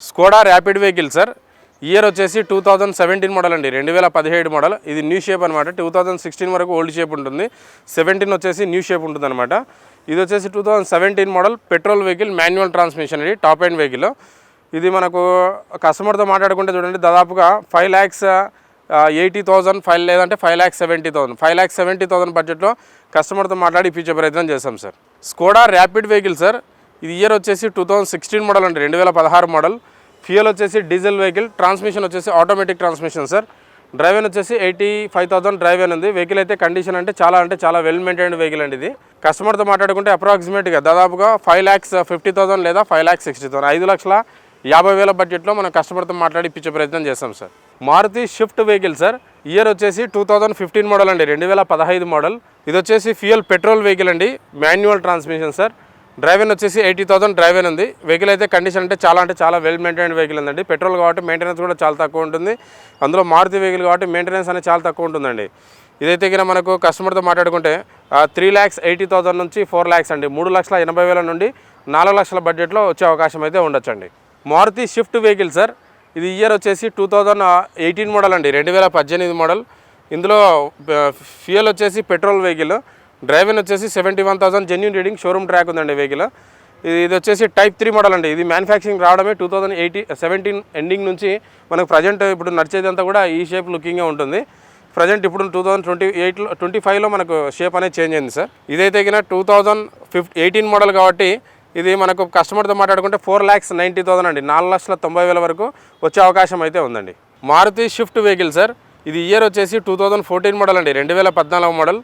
Skoda rapid vehicle sir. Year వచ్చేసి 2017 model అండి, 2017 model. ఇది న్యూ షేప్ అనమాట. 2016 వరకు ఓల్డ్ షేప్ ఉంటుంది, 17 వచ్చేసి న్యూ షేప్ ఉంటుంది అనమాట. ఇది వచ్చేసి 2017 model petrol vehicle, manual transmission అండి, టాప్ ఎండ్ వెహికల్. ఇది మనకు కస్టమర్తో మాట్లాడుకుంటే చూడండి దాదాపుగా 5,80,000 లేదంటే 5,70,000 5,70,000 బడ్జెట్లో కస్టమర్తో మాట్లాడి ఇప్పించే ప్రయత్నం చేస్తాం sir. Skoda rapid vehicle sir. ఇది ఇయర్ వచ్చేసి 2016 మోడల్ అండి, 2016 మోడల్. ఫ్యూయల్ వచ్చేసి డీజిల్ వెహికల్, ట్రాన్స్మిషన్ వచ్చేసి ఆటోమేటిక్ ట్రాన్స్మిషన్ సార్. డ్రైవ్ వచ్చేసి 85,000 డ్రైవ్ ఉంది. వెహికల్ అయితే కండిషన్ అంటే చాలా వెల్ మెయింటైన్డ్ వెహికల్ అండి. ఇది కస్టమర్తో మాట్లాడుకుంటే అప్రాక్సిమేట్గా దాదాపుగా 5,50,000 లేదా 5,60,000 5,50,000 బడ్జెట్లో మనం కస్టమర్తో మాట్లాడి ఇప్పించే ప్రయత్నం చేస్తాం sir. Maruti Swift vehicle sir. Year వచ్చేసి 2015 మోడల్ అండి, 2015 మోడల్. ఇది వచ్చేసి ఫ్యూయల్ పెట్రోల్ వెహికల్ అండి, మాన్యువల్ ట్రాన్స్మిషన్ సార్. డ్రైవ్ వచ్చేసి 80,000 డ్రైవ్ ఉంది. వెహికల్ అయితే కండిషన్ అంటే చాలా వెల్ మెయింటైన్డ్ వెహికల్ ఉందండి. పెట్రోల్ కాబట్టి మెయింటెనెన్స్ కూడా చాలా తక్కువ ఉంటుంది. అందులో మారుతి వెహికల్ కాబట్టి మెయింటెనెన్స్ అనేది చాలా తక్కువ ఉంటుందండి. ఇదైతే కింద మనకు కస్టమర్తో మాట్లాడుకుంటే 3,80,000 నుంచి 4 lakhs అండి, 3,80,000 నుండి 4 లక్షల బడ్జెట్లో వచ్చే అవకాశం అయితే ఉండొచ్చండి. Maruti Swift vehicle sir. ఇది ఇయర్ వచ్చేసి 2018 మోడల్ అండి, 2018 మోడల్. ఇందులో ఫ్యూయల్ వచ్చేసి పెట్రోల్ వెహికల్. డ్రైవ్ వచ్చేసి 71,000 జెన్యూన్ రీడింగ్, షోరూమ్ ట్రాక్ ఉందండి వెహికల్. ఇది వచ్చేసి టైప్ 3 మోడల్ అండి. ఇది మ్యానుఫ్యాక్చరింగ్ రావడమే 2017 ఎండింగ్ నుంచి మనకు ప్రజెంట్ ఇప్పుడు నడిచేదంతా కూడా ఈ షేప్ లుకింగ్గా ఉంటుంది. ప్రజెంట్ ఇప్పుడు 2025లో మనకు షేప్ అనేది చేంజ్ అయింది సార్. ఇదైతే కింద 2018 మోడల్ కాబట్టి ఇది మనకు కస్టమర్తో మాట్లాడుకుంటే 4,90,000 అండి, 4,90,000 వరకు వచ్చే అవకాశం అయితే ఉందండి. Maruti Swift vehicle sir. ఇది ఇయర్ వచ్చేసి 2014 మోడల్ అండి, 2014 మోడల్.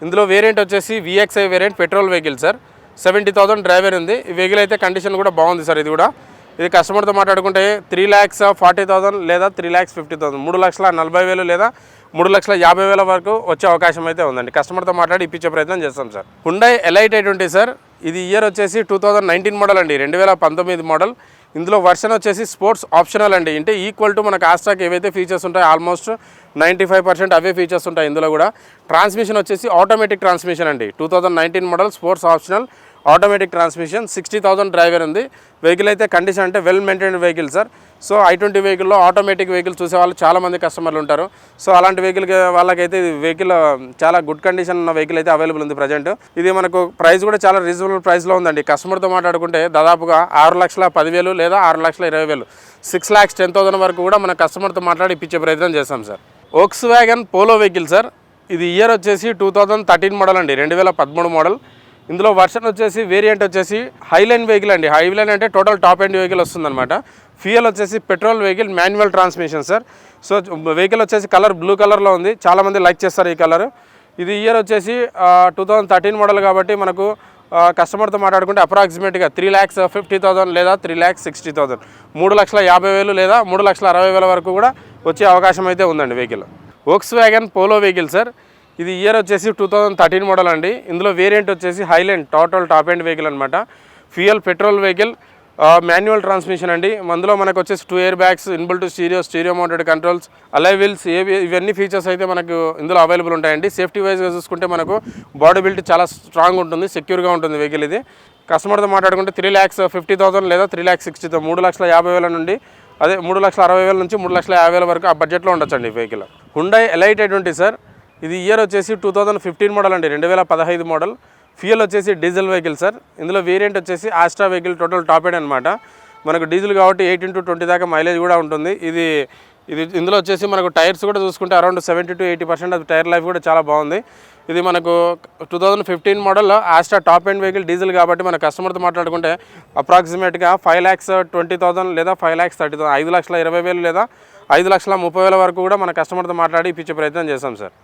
ఇందులో వేరియంట్ వచ్చేసి VXI variant petrol vehicle sir. 70,000 driver ఉంది. ఈ వెహికల్ అయితే కండిషన్ కూడా బాగుంది సార్. ఇది కస్టమర్తో మాట్లాడుకుంటే 3,40,000 లేదా 3,50,000 3,40,000 లేదా 3,50,000 వరకు వచ్చే అవకాశం అయితే ఉందండి. కస్టమర్తో మాట్లాడి ఇప్పించే ప్రయత్నం చేస్తాం sir. Hyundai elite i20 sir. ఇది ఇయర్ వచ్చేసి 2019 మోడల్ అండి, 2019 మోడల్. ఇందులో వర్షన్ వచ్చేసి స్పోర్ట్స్ ఆప్షనల్ అండి. అంటే ఈక్వల్ టు మనకు ఆస్ట్రాకి ఏవైతే ఫీచర్స్ ఉంటాయో ఆల్మోస్ట్ 95% అవే ఫీచర్స్ ఉంటాయి ఇందులో కూడా. ట్రాన్స్మిషన్ వచ్చేసి ఆటోమేటిక్ ట్రాన్స్మిషన్ అండి, 2019 model, sports optional, automatic transmission. 60,000 driver ఉంది. వెహికల్ అయితే కండిషన్ అంటే well maintained vehicle sir. So i20 వెహికల్లో ఆటోమేటిక్ వెహికల్ చూసే వాళ్ళు చాలామంది కస్టమర్లు ఉంటారు. సో అలాంటి వెహికల్ వాళ్ళకైతే వెహికల్ చాలా గుడ్ కండిషన్ ఉన్న వెహికల్ అయితే అవైలబుల్ ఉంది ప్రజెంట్. ఇది మనకు ప్రైస్ కూడా చాలా రీజనబుల్ ప్రైస్లో ఉందండి. కస్టమర్తో మాట్లాడుకుంటే దాదాపుగా 6,10,000 లేదా 6,20,000 6,10,000 వరకు కూడా మన కస్టమర్తో మాట్లాడి ఇప్పించే ప్రయత్నం చేస్తాం sir. Volkswagen Polo vehicle sir. ఇది ఇయర్ వచ్చేసి 2013 మోడల్ అండి, 2013 మోడల్. ఇందులో వర్షన్ వచ్చేసి వేరియంట్ వచ్చేసి హైలైన్ వెహికల్ అండి. హైలైన్ అంటే టోటల్ టాప్ ఎండ్ వెహికల్ వస్తుందన్నమాట. ఫ్యూయల్ వచ్చేసి petrol vehicle, manual transmission sir. So vehicle వచ్చేసి కలర్ బ్లూ కలర్లో ఉంది, చాలామంది లైక్ చేస్తారు ఈ కలర్. ఇది ఇయర్ వచ్చేసి 2013 మోడల్ కాబట్టి మనకు కస్టమర్తో మాట్లాడుకుంటే అప్రాక్సిమేట్గా 3,50,000 లేదా 3,60,000 3,50,000 లేదా 3,60,000 వరకు కూడా వచ్చే అవకాశం అయితే ఉందండి vehicle. Volkswagen Polo vehicle sir. ఇది ఇయర్ వచ్చేసి 2013 మోడల్ అండి. ఇందులో వేరియంట్ వచ్చేసి Highline total top end vehicle అనమాట. Fuel petrol vehicle, manual transmission అండి. అందులో మనకు వచ్చేసి 2 air bags, inbuilt steering mounted controls, alloy wheels, ఇవన్నీ ఫీచర్స్ అయితే మనకు ఇందులో అవైలబుల్ ఉంటాయండి. సేఫ్టీ వైజ్గా చూసుకుంటే మనకు బాడీ బిల్ట్ చాలా స్ట్రాంగ్ ఉంటుంది, సెక్యూర్గా ఉంటుంది వెహికల్. ఇది కస్టమర్తో మాట్లాడుకుంటే 3,50,000 లేదా 3,60,000 3,50,000 నుండి 3,60,000 నుంచి 3,50,000 వరకు ఆ బడ్జెట్లో ఉండొచ్చండి vehicle. Hyundai elite i20 sir. ఇది ఇయర్ వచ్చేసి 2015 మోడల్ అండి, 2015 మోడల్. ఫ్యూయల్ వచ్చేసి డీజిల్ వెహికల్ సార్. ఇందులో వేరియంట్ వచ్చేసి ఆస్ట్రా వెహికల్, టోటల్ టాప్ ఎండ్ అనమాట. మనకు డీజిల్ కాబట్టి 18-20 దాకా మైలేజ్ కూడా ఉంటుంది. ఇందులో వచ్చేసి మనకు టైర్స్ కూడా చూసుకుంటే అరౌండ్ 70-80% అది టైర్ లైఫ్ కూడా చాలా బాగుంది. ఇది మనకు 2015 model Astra top end vehicle, diesel కాబట్టి మన కస్టమర్తో మాట్లాడుకుంటే అప్రాక్సిమేట్గా 5,20,000 లేదా 5,30,000 5,20,000 లేదా 5,30,000 వరకు కూడా మన కస్టమర్తో మాట్లాడి ఇప్పించే ప్రయత్నం చేస్తాం సార్.